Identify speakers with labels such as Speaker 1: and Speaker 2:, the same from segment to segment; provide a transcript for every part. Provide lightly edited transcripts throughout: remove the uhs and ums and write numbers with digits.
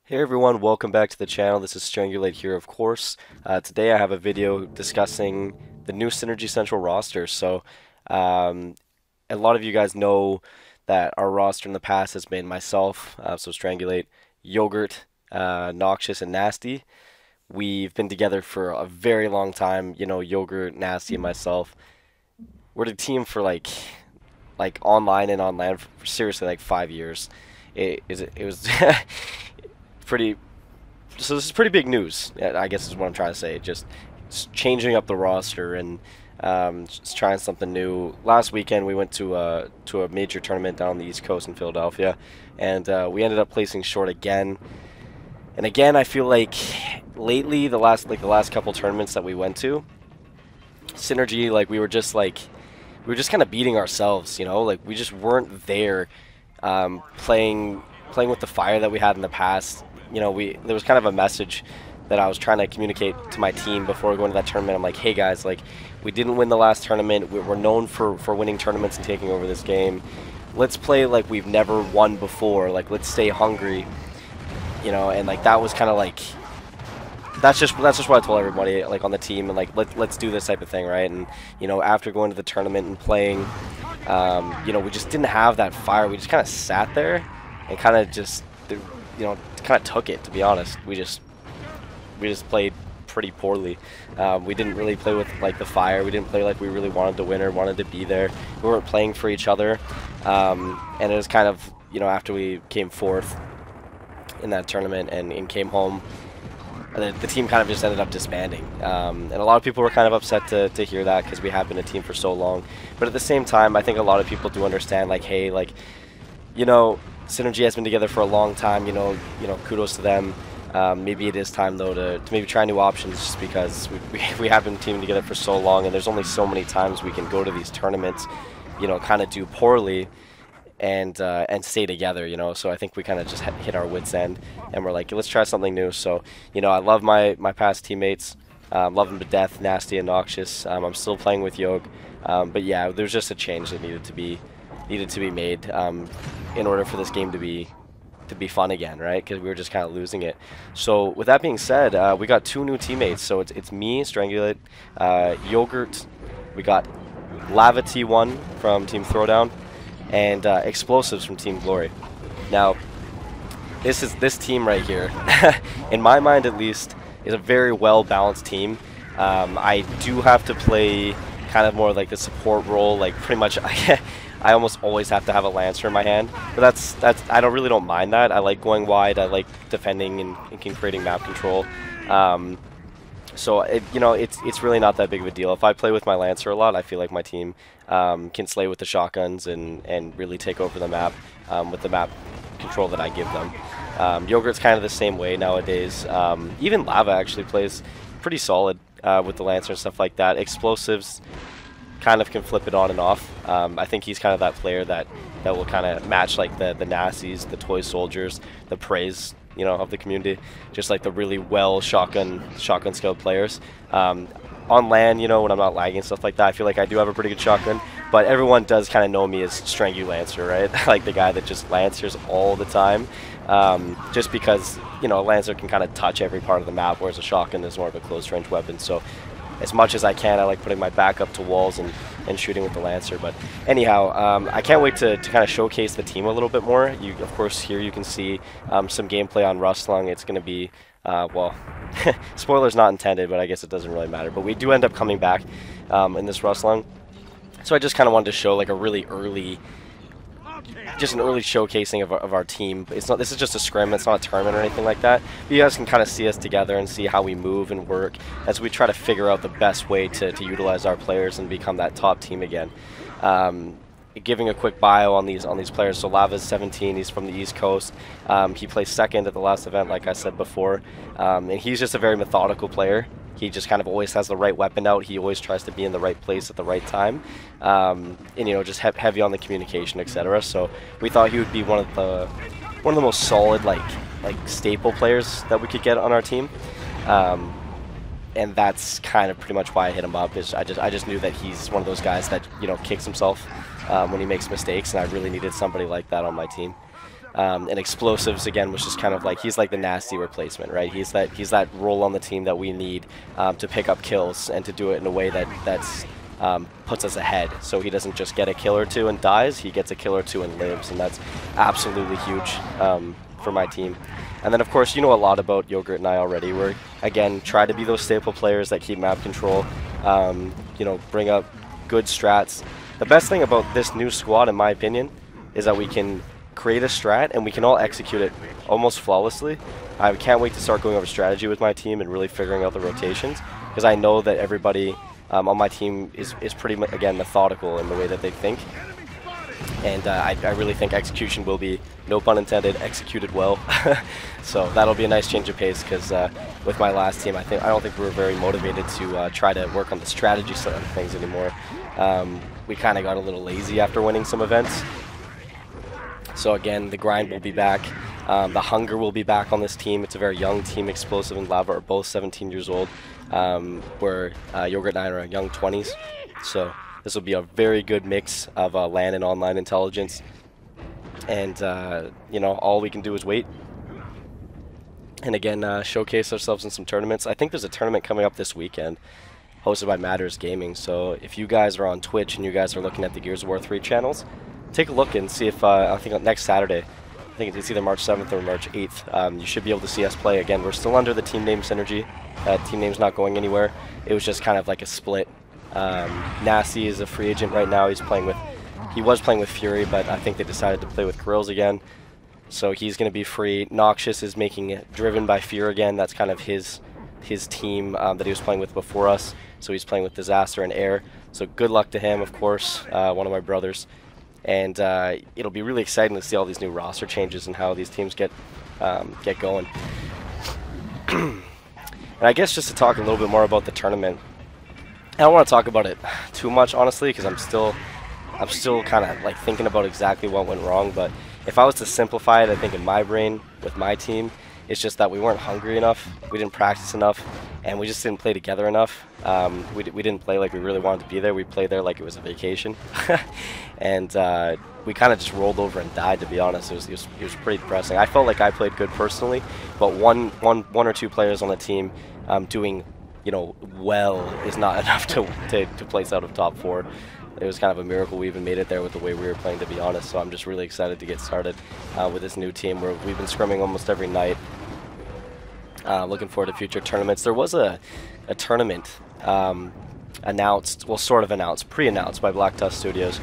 Speaker 1: Hey everyone, welcome back to the channel. This is Strangulate here, of course. Today I have a video discussing the new Synergy Central roster. Um, a lot of you guys know that our roster in the past has been myself, so Strangulate, Yogurt, Noxious, and Nasty. We've been together for a very long time. You know, Yogurt, Nasty, and myself. We're the team for like online and on land for seriously like 5 years. It was pretty. So this is pretty big news, I guess is what I'm trying to say. Just changing up the roster and just trying something new. Last weekend we went to a major tournament down on the East Coast in Philadelphia, and we ended up placing short again. And again, I feel like lately the last couple tournaments that we went to, Synergy, we were just kind of beating ourselves, you know, like we just weren't there, playing with the fire that we had in the past. You know, there was kind of a message that I was trying to communicate to my team before going to that tournament. I'm like, hey guys, like, we didn't win the last tournament. We're known for winning tournaments and taking over this game. Let's play like we've never won before. Like, let's stay hungry, you know. And like that was kind of like that's just what I told everybody like on the team, and like let's do this type of thing, right? And you know, after going to the tournament and playing, you know, we just didn't have that fire. We just kind of sat there and kind of just, you know, kind of took it, to be honest. We just played pretty poorly. We didn't really play with like the fire. We didn't play like we really wanted to win or wanted to be there. We weren't playing for each other, and it was kind of, you know, after we came fourth in that tournament and came home, the team kind of just ended up disbanding. And a lot of people were kind of upset to hear that, because we have been a team for so long. But at the same time, I think a lot of people do understand, like, hey, like, you know, Synergy has been together for a long time. You know, kudos to them. Maybe it is time though to maybe try new options, just because we have been teaming together for so long, and there's only so many times we can go to these tournaments, you know, kind of do poorly and stay together, you know. So I think we kind of just hit our wits end, and we're like, let's try something new. So, you know, I love my past teammates, love them to death, Nasty and Noxious. I'm still playing with Yog, but yeah, there's just a change that needed to be made in order for this game to be fun again, right? Because we were just kind of losing it. So with that being said, we got two new teammates. So it's me, Strangulate, Yogurt. We got Lava T1 from Team Throwdown, and Explosives from Team Glory. Now, this team right here, in my mind at least, is a very well balanced team. I do have to play kind of more like the support role, like pretty much. I almost always have to have a Lancer in my hand, but that's I really don't mind that. I like going wide. I like defending and creating map control. So you know, it's really not that big of a deal. If I play with my Lancer a lot, I feel like my team can slay with the shotguns and really take over the map with the map control that I give them. Yogurt's kind of the same way nowadays. Even Lava actually plays pretty solid with the Lancer and stuff like that. Explosives kind of can flip it on and off. I think he's kind of that player that will kind of match like the Nasties, the Toy Soldiers, the Praise, you know, of the community, just like the really well shotgun skilled players. On land, you know, when I'm not lagging and stuff like that, I feel like I do have a pretty good shotgun, but everyone does kind of know me as Strangulancer, right? Like the guy that just Lancers all the time, just because, you know, a Lancer can kind of touch every part of the map, whereas a shotgun is more of a close range weapon. So as much as I can, I like putting my back up to walls and shooting with the Lancer. But anyhow, I can't wait to kind of showcase the team a little bit more. Of course, here you can see some gameplay on Rustlung. It's going to be, well, spoilers not intended, but I guess it doesn't really matter. But we do end up coming back in this Rustlung. So I just kind of wanted to show like a really early, just an early showcasing of our team. It's not. This is just a scrim. It's not a tournament or anything like that. But you guys can kind of see us together and see how we move and work as we try to figure out the best way to utilize our players and become that top team again. Giving a quick bio on these players. So Lava's 17. He's from the East Coast. He placed second at the last event, like I said before, and he's just a very methodical player. He just kind of always has the right weapon out. He always tries to be in the right place at the right time, and you know, just heavy on the communication, etc. So we thought he would be one of the most solid like staple players that we could get on our team, and that's kind of pretty much why I hit him up. Is I just knew that he's one of those guys that, you know, kicks himself when he makes mistakes, and I really needed somebody like that on my team. And explosives again was just kind of like, he's like the nasty replacement, right? He's that role on the team that we need to pick up kills and to do it in a way that's puts us ahead. So he doesn't just get a kill or two and dies, he gets a kill or two and lives, and that's absolutely huge for my team. And then of course, you know a lot about Yogurt and I already. We're, again, try to be those staple players that keep map control, you know, bring up good strats. The best thing about this new squad, in my opinion, is that we can create a strat and we can all execute it almost flawlessly. I can't wait to start going over strategy with my team and really figuring out the rotations, because I know that everybody on my team is pretty, again, methodical in the way that they think. And I really think execution will be, no pun intended, executed well. So that'll be a nice change of pace, because with my last team, I don't think we were very motivated to try to work on the strategy side of things anymore. We kind of got a little lazy after winning some events. So again, the grind will be back. The hunger will be back on this team. It's a very young team. Explosive and Lava are both 17 years old, where Yogurt and I are young 20s. So this will be a very good mix of LAN and online intelligence. And, you know, all we can do is wait. And again, showcase ourselves in some tournaments. I think there's a tournament coming up this weekend, hosted by Matters Gaming. So if you guys are on Twitch and you guys are looking at the Gears of War 3 channels, take a look and see if, I think next Saturday, I think it's either March 7th or March 8th, you should be able to see us play. Again, we're still under the team name Synergy. Team name's not going anywhere. It was just kind of like a split. Nasty is a free agent right now. He was playing with Fury, but I think they decided to play with Grills again. So he's going to be free. Noxious is making it Driven by Fear again. That's kind of his team that he was playing with before us. So he's playing with Disaster and Air. So good luck to him, of course, one of my brothers. And it'll be really exciting to see all these new roster changes and how these teams get going. And I guess just to talk a little bit more about the tournament, I don't want to talk about it too much, honestly, because I'm still kind of like thinking about exactly what went wrong. But if I was to simplify it, I think in my brain with my team, it's just that we weren't hungry enough, we didn't practice enough, and we just didn't play together enough. We didn't play like we really wanted to be there. We played there like it was a vacation. And we kind of just rolled over and died, to be honest. It was pretty depressing. I felt like I played good personally, but one or two players on the team doing, you know, well is not enough to place out of top 4. It was kind of a miracle we even made it there with the way we were playing, to be honest. So I'm just really excited to get started with this new team. We've been scrimming almost every night. Looking forward to future tournaments. There was a tournament announced, well, sort of announced, pre-announced by Black Tusk Studios,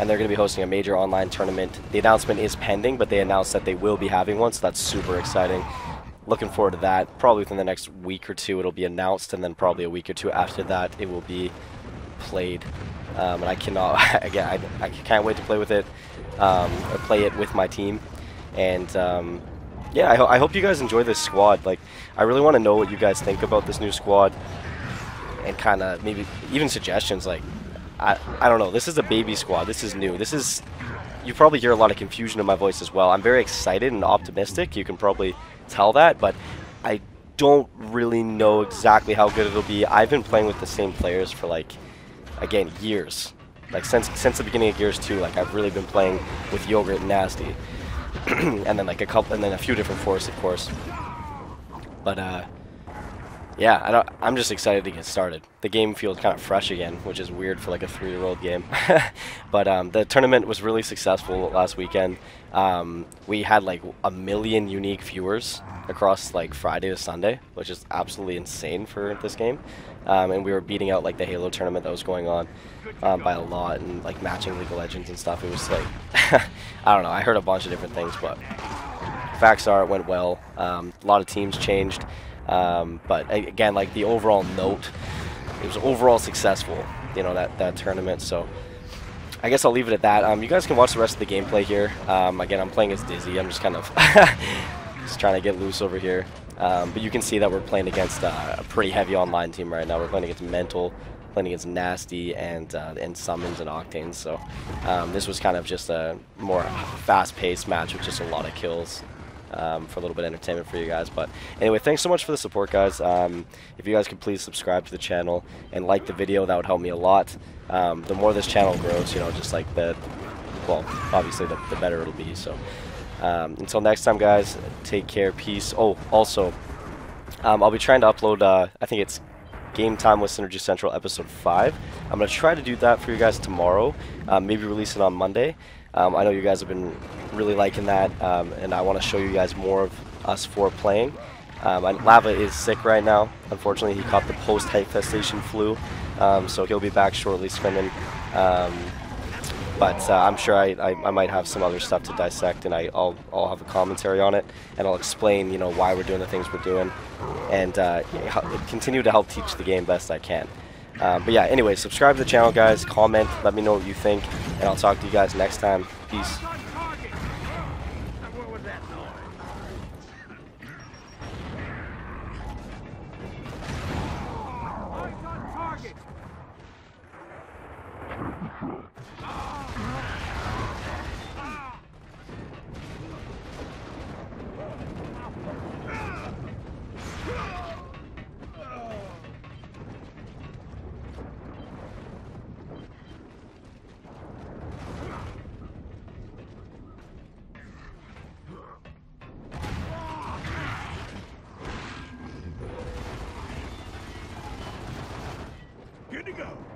Speaker 1: and they're going to be hosting a major online tournament. The announcement is pending, but they announced that they will be having one, so that's super exciting. Looking forward to that. Probably within the next week or two it'll be announced, and then probably a week or two after that it will be played. And I cannot, again, I can't wait to play with it, or play it with my team. And yeah, I hope you guys enjoy this squad. Like, I really want to know what you guys think about this new squad, and kind of maybe even suggestions. Like, I don't know, this is a baby squad, this is new, you probably hear a lot of confusion in my voice as well. I'm very excited and optimistic, you can probably tell that, but I don't really know exactly how good it'll be. I've been playing with the same players for, like, again, years. Like, since the beginning of Gears 2, like, I've really been playing with Yogurt and Nasty. And then, like, a few different forces, of course. But, yeah, I'm just excited to get started. The game feels kind of fresh again, which is weird for like a 3-year-old game. But the tournament was really successful last weekend. We had like 1 million unique viewers across like Friday to Sunday, which is absolutely insane for this game. And we were beating out like the Halo tournament that was going on by a lot, and like matching League of Legends and stuff. It was like, I don't know, I heard a bunch of different things, but facts are it went well. A lot of teams changed. But again, like the overall note, it was overall successful, you know, that tournament. So I guess I'll leave it at that. You guys can watch the rest of the gameplay here. Again, I'm playing as Dizzy. I'm just kind of just trying to get loose over here. But you can see that we're playing against a pretty heavy online team right now. We're playing against Mental, playing against Nasty, and Summons and Octanes. So this was kind of just a more fast-paced match with just a lot of kills. For a little bit of entertainment for you guys. But anyway, thanks so much for the support, guys. If you guys could please subscribe to the channel and like the video, that would help me a lot. The more this channel grows, you know, just like well, obviously the better it'll be. So Until next time, guys, take care, peace. Oh, also, I'll be trying to upload, I think it's Game Time with Synergy Central episode 5. I'm going to try to do that for you guys tomorrow, maybe release it on Monday. I know you guys have been really liking that, and I want to show you guys more of us 4 playing. Lava is sick right now. Unfortunately, he caught the post-infestation flu, so he'll be back shortly spinning. But I'm sure I might have some other stuff to dissect, and I'll have a commentary on it, and I'll explain, you know, why we're doing the things we're doing, and continue to help teach the game best I can. But yeah, anyway, subscribe to the channel, guys. Comment, let me know what you think, and I'll talk to you guys next time. Peace.
Speaker 2: Good to go.